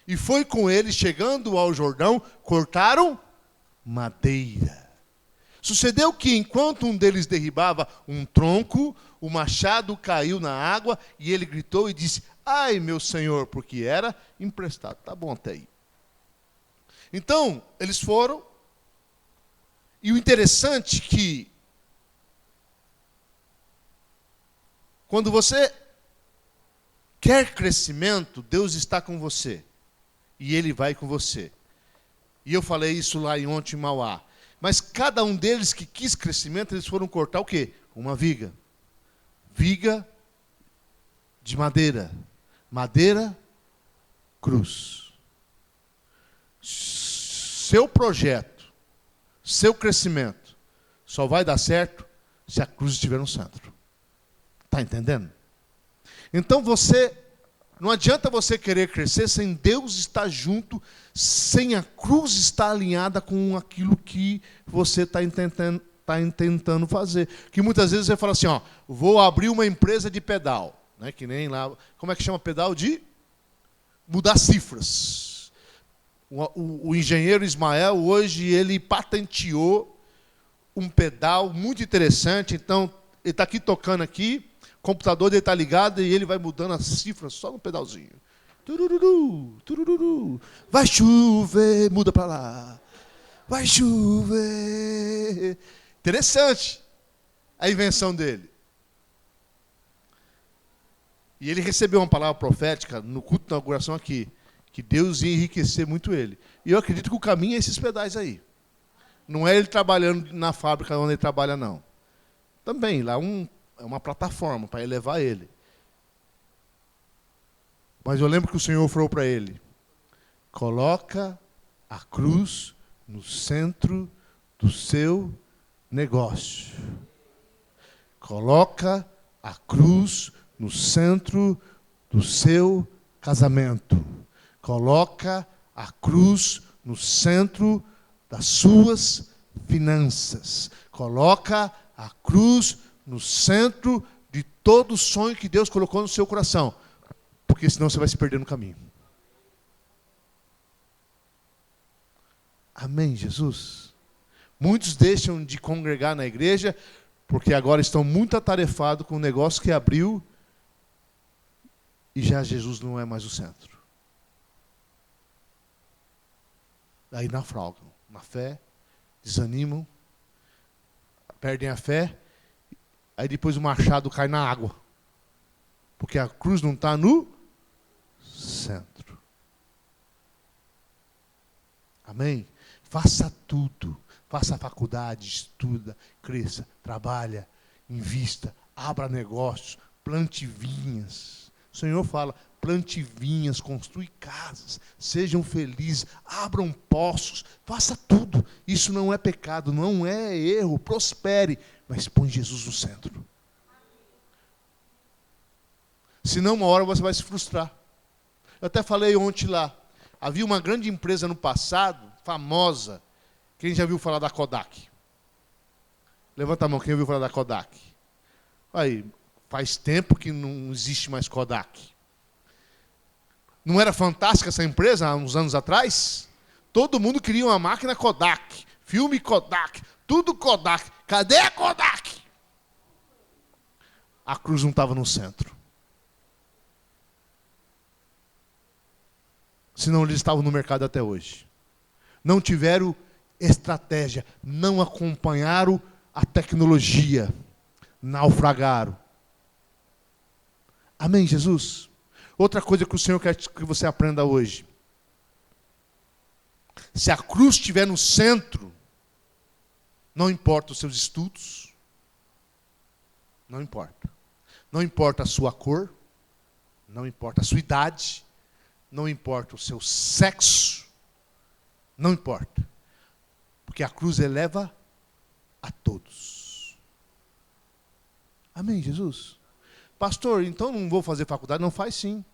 E foi com ele, chegando ao Jordão, cortaram madeira. Sucedeu que, enquanto um deles derribava um tronco, o machado caiu na água, e ele gritou e disse, ai, meu senhor, porque era emprestado. Tá bom até aí. Então, eles foram, e o interessante é que, quando você quer crescimento, Deus está com você. E Ele vai com você. E eu falei isso lá ontem em Mauá. Mas cada um deles que quis crescimento, eles foram cortar o quê? Uma viga. Viga de madeira. Madeira, cruz. Seu projeto, seu crescimento, só vai dar certo se a cruz estiver no centro. Está entendendo? Então não adianta você querer crescer sem Deus estar junto, sem a cruz estar alinhada com aquilo que você está tentando fazer. Que muitas vezes você fala assim, ó, vou abrir uma empresa de pedal. Né, que nem lá, como é que chama pedal? De mudar cifras. O engenheiro Ismael, hoje, ele patenteou um pedal muito interessante. Então, ele está aqui tocando aqui, o computador dele está ligado e ele vai mudando as cifras só no pedalzinho. Turururu, turururu. Vai chover, muda para lá. Vai chover. Interessante a invenção dele. E ele recebeu uma palavra profética no culto de inauguração aqui, que Deus ia enriquecer muito ele. E eu acredito que o caminho é esses pedais aí. Não é ele trabalhando na fábrica onde ele trabalha, não. Também, lá é uma plataforma para elevar ele. Mas eu lembro que o Senhor falou para ele, coloca a cruz no centro do seu negócio. Coloca a cruz no centro do seu casamento. Coloca a cruz no centro das suas finanças. Coloca a cruz no centro de todo o sonho que Deus colocou no seu coração. Porque senão você vai se perder no caminho. Amém, Jesus? Muitos deixam de congregar na igreja porque agora estão muito atarefados com o negócio que abriu e já Jesus não é mais o centro. Aí naufragam na fé, desanimam, perdem a fé, aí depois o machado cai na água. Porque a cruz não está no centro. Amém? Faça tudo. Faça a faculdade, estuda, cresça, trabalha, invista, abra negócios, plante vinhas. O Senhor fala, plante vinhas, construa casas, sejam felizes, abram poços, faça tudo. Isso não é pecado, não é erro, prospere, mas põe Jesus no centro. Senão uma hora você vai se frustrar. Eu até falei ontem lá, havia uma grande empresa no passado, famosa. Quem já viu falar da Kodak? Levanta a mão, quem ouviu falar da Kodak? Aí, faz tempo que não existe mais Kodak. Não era fantástica essa empresa há uns anos atrás? Todo mundo queria uma máquina Kodak, filme Kodak, tudo Kodak. Cadê a Kodak? A cruz não estava no centro. Senão eles estavam no mercado até hoje. Não tiveram estratégia, não acompanharam a tecnologia, naufragaram. Amém, Jesus? Outra coisa que o Senhor quer que você aprenda hoje. Se a cruz estiver no centro, não importa os seus estudos, não importa. Não importa a sua cor, não importa a sua idade, não importa o seu sexo, não importa. Porque a cruz eleva a todos. Amém, Jesus? Pastor, então não vou fazer faculdade? Não, faz sim.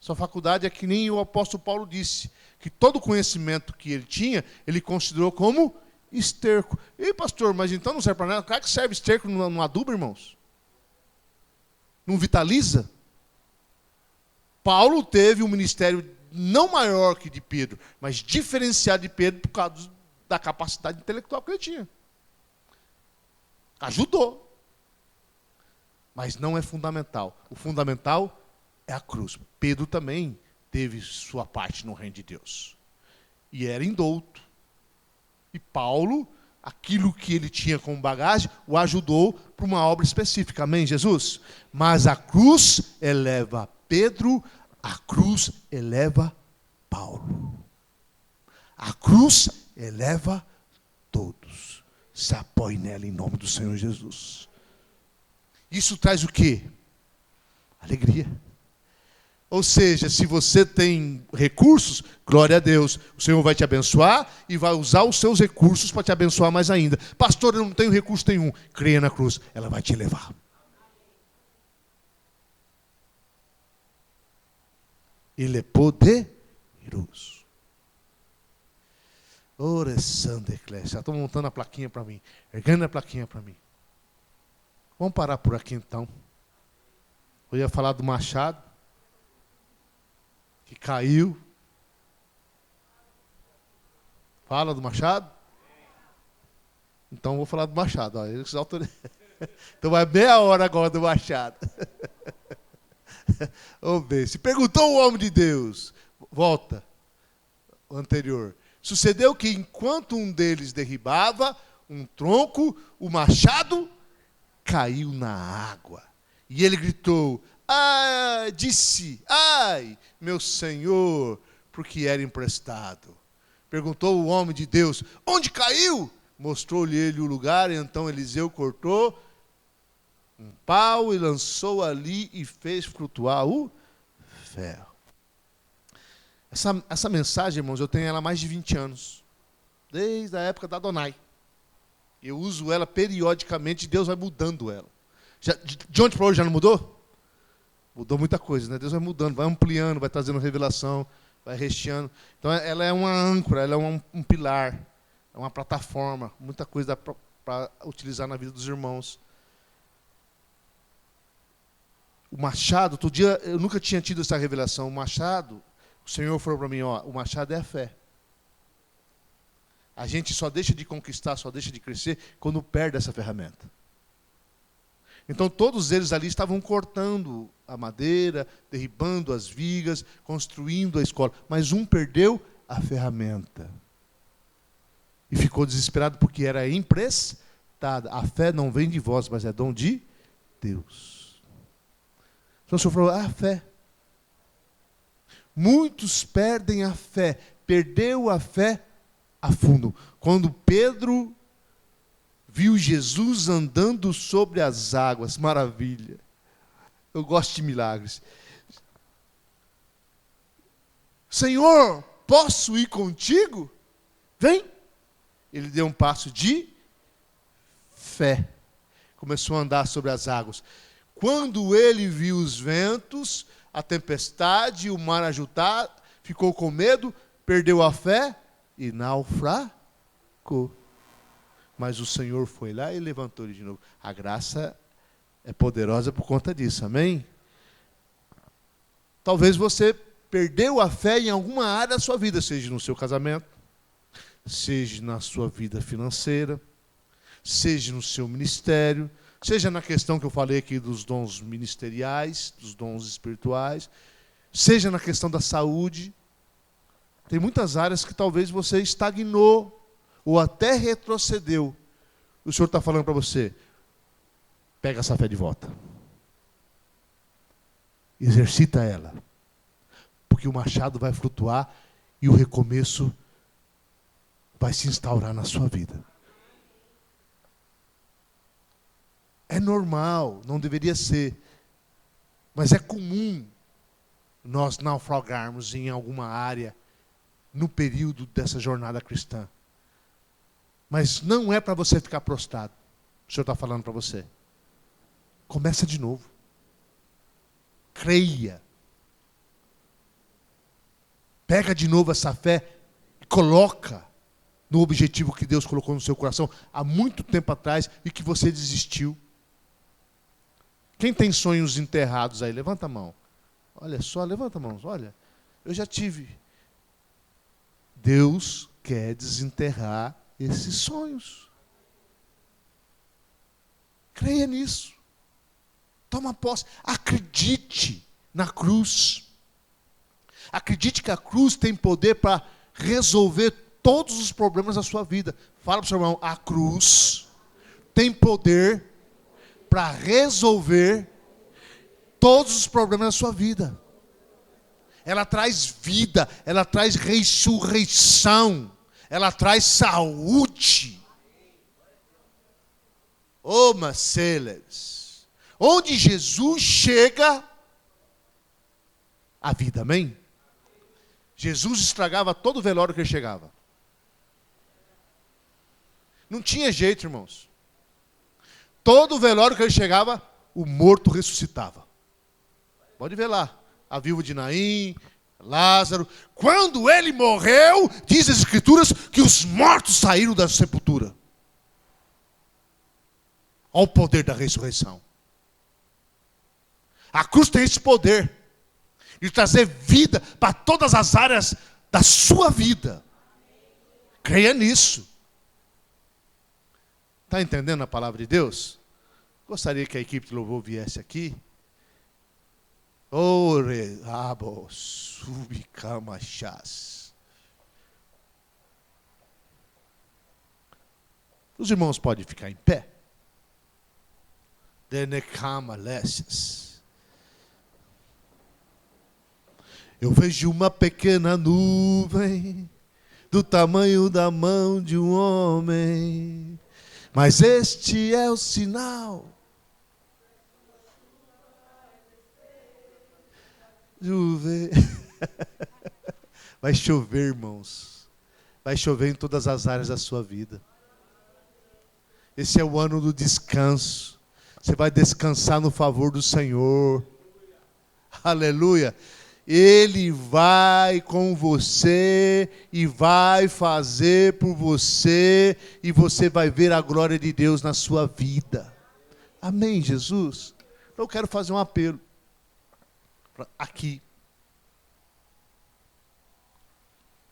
Sua faculdade é que nem o apóstolo Paulo disse, que todo conhecimento que ele tinha, ele considerou como esterco. E pastor, mas então não serve para nada? Claro que serve esterco no adubo, irmãos. Não vitaliza? Paulo teve um ministério não maior que de Pedro, mas diferenciado de Pedro por causa da capacidade intelectual que ele tinha. Ajudou. Mas não é fundamental. O fundamental é a cruz. Pedro também teve sua parte no reino de Deus. E era indouto. E Paulo, aquilo que ele tinha como bagagem, o ajudou para uma obra específica. Amém, Jesus? Mas a cruz eleva Pedro, a cruz eleva Paulo. A cruz eleva todos. Se apoie nela em nome do Senhor Jesus. Isso traz o quê? Alegria. Ou seja, se você tem recursos, glória a Deus, o Senhor vai te abençoar e vai usar os seus recursos para te abençoar mais ainda. Pastor, eu não tenho recurso nenhum. Creia na cruz, ela vai te levar. Ele é poderoso. Ora, Santa Eclésia. Estou montando a plaquinha para mim. Erguendo a plaquinha para mim. Vamos parar por aqui então. Eu ia falar do machado, que caiu. Fala do machado? Então vou falar do machado. Ó, então vai meia hora agora do machado. Vamos ver. Se perguntou o homem de Deus, volta o anterior. Sucedeu que enquanto um deles derribava um tronco, o machado caiu na água. E ele gritou, ai, meu senhor, porque era emprestado. Perguntou o homem de Deus, onde caiu? Mostrou-lhe ele o lugar, e então Eliseu cortou um pau e lançou ali e fez flutuar o ferro. Essa mensagem, irmãos, eu tenho ela há mais de 20 anos. Desde a época da Adonai. Eu uso ela periodicamente e Deus vai mudando ela. De ontem para hoje já não mudou? Mudou muita coisa, né? Deus vai mudando, vai ampliando, vai trazendo revelação, vai recheando. Então ela é uma âncora, ela é um pilar, é uma plataforma. Muita coisa para utilizar na vida dos irmãos. O machado, outro dia eu nunca tinha tido essa revelação. O machado, o Senhor falou para mim, ó, o machado é a fé. A gente só deixa de conquistar, só deixa de crescer quando perde essa ferramenta. Então todos eles ali estavam cortando a madeira, derribando as vigas, construindo a escola. Mas um perdeu a ferramenta. E ficou desesperado porque era emprestada. A fé não vem de vós, mas é dom de Deus. Então o Senhor falou, a fé. Muitos perdem a fé. Perdeu a fé, afundam. Quando Pedro viu Jesus andando sobre as águas, maravilha. Eu gosto de milagres. Senhor, posso ir contigo? Vem. Ele deu um passo de fé. Começou a andar sobre as águas. Quando ele viu os ventos, a tempestade, o mar agitado, ficou com medo, perdeu a fé e naufragou. Mas o Senhor foi lá e levantou ele de novo. A graça é poderosa por conta disso, amém? Talvez você perdeu a fé em alguma área da sua vida, seja no seu casamento, seja na sua vida financeira, seja no seu ministério, seja na questão que eu falei aqui dos dons ministeriais, dos dons espirituais, seja na questão da saúde. Tem muitas áreas que talvez você estagnou ou até retrocedeu. O Senhor está falando para você, pega essa fé de volta. Exercita ela. Porque o machado vai flutuar e o recomeço vai se instaurar na sua vida. É normal, não deveria ser. Mas é comum nós naufragarmos em alguma área no período dessa jornada cristã. Mas não é para você ficar prostrado. O Senhor está falando para você. Começa de novo. Creia. Pega de novo essa fé e coloca no objetivo que Deus colocou no seu coração há muito tempo atrás e que você desistiu. Quem tem sonhos enterrados aí? Levanta a mão. Olha só, levanta a mão. Olha, eu já tive. Deus quer desenterrar esses sonhos. Creia nisso. Toma posse. Acredite na cruz. Acredite que a cruz tem poder para resolver todos os problemas da sua vida. Fala para o seu irmão, a cruz tem poder para resolver todos os problemas da sua vida. Ela traz vida, ela traz ressurreição, ela traz saúde. Oh, Maceles, onde Jesus chega, a vida, amém? Jesus estragava todo o velório que ele chegava. Não tinha jeito, irmãos. Todo o velório que ele chegava, o morto ressuscitava. Pode ver lá, a viúva de Naim, Lázaro. Quando ele morreu, diz as Escrituras que os mortos saíram da sepultura. Olha o poder da ressurreição. A cruz tem esse poder de trazer vida para todas as áreas da sua vida. Creia nisso. Está entendendo a palavra de Deus? Gostaria que a equipe de louvor viesse aqui. Ore, abo, subicamachás. Os irmãos podem ficar em pé. Denecama lesses. Eu vejo uma pequena nuvem do tamanho da mão de um homem, mas este é o sinal. Vai chover, irmãos. Vai chover em todas as áreas da sua vida. Esse é o ano do descanso. Você vai descansar no favor do Senhor. Aleluia. Ele vai com você e vai fazer por você, e você vai ver a glória de Deus na sua vida. Amém, Jesus? Eu quero fazer um apelo aqui.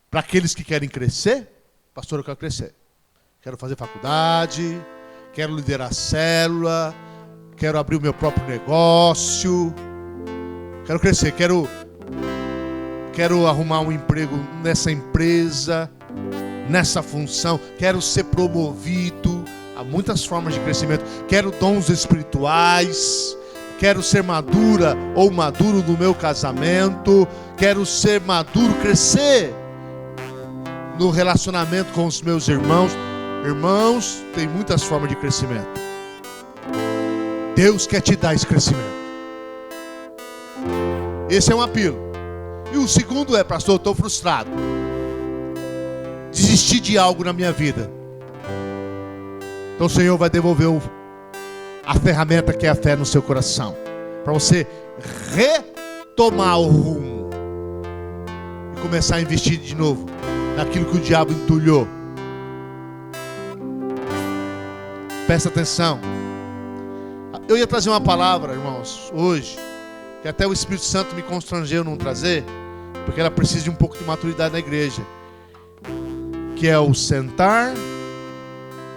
Para aqueles que querem crescer, pastor, eu quero crescer. Quero fazer faculdade, quero liderar célula, quero abrir o meu próprio negócio. Quero crescer, quero arrumar um emprego nessa empresa, nessa função, quero ser promovido. Há muitas formas de crescimento. Quero dons espirituais, quero ser madura ou maduro no meu casamento, quero ser maduro, crescer no relacionamento com os meus irmãos. Irmãos, tem muitas formas de crescimento. Deus quer te dar esse crescimento. Esse é um apelo. E o segundo é: pastor, eu estou frustrado. Desisti de algo na minha vida. Então o Senhor vai devolver a ferramenta que é a fé no seu coração, para você retomar o rumo e começar a investir de novo naquilo que o diabo entulhou. Presta atenção. Eu ia trazer uma palavra, irmãos, hoje, que até o Espírito Santo me constrangeu não trazer, porque ela precisa de um pouco de maturidade na igreja, que é o sentar,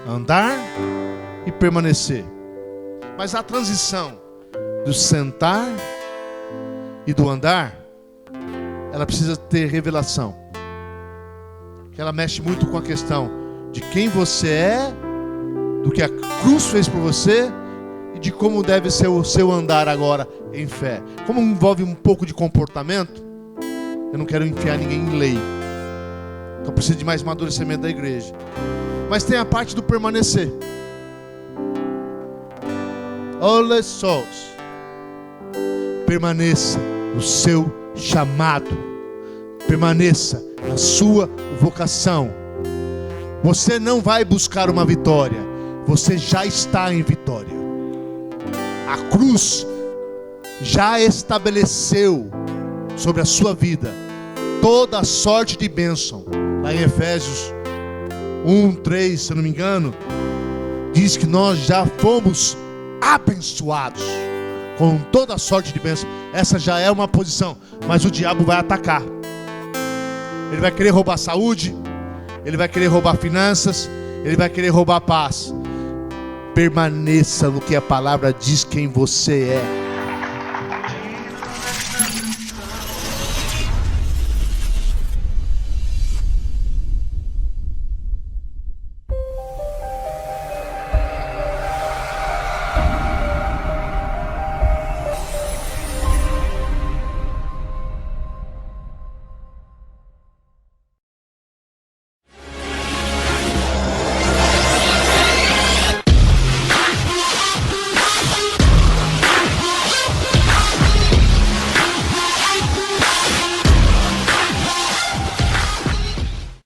andar e permanecer. Mas a transição do sentar e do andar, ela precisa ter revelação, que ela mexe muito com a questão de quem você é, do que a cruz fez por você e de como deve ser o seu andar agora em fé. Como envolve um pouco de comportamento, eu não quero enfiar ninguém em lei, então precisa de mais amadurecimento da igreja. Mas tem a parte do permanecer. Olha só, permaneça no seu chamado, permaneça na sua vocação. Você não vai buscar uma vitória, você já está em vitória. A cruz já estabeleceu sobre a sua vida toda a sorte de bênção. Lá em Efésios 1:3, se eu não me engano, diz que nós já fomos abençoados com toda a sorte de bênção. Essa já é uma posição, mas o diabo vai atacar. Ele vai querer roubar saúde, ele vai querer roubar finanças, ele vai querer roubar paz. Permaneça no que a palavra diz quem você é.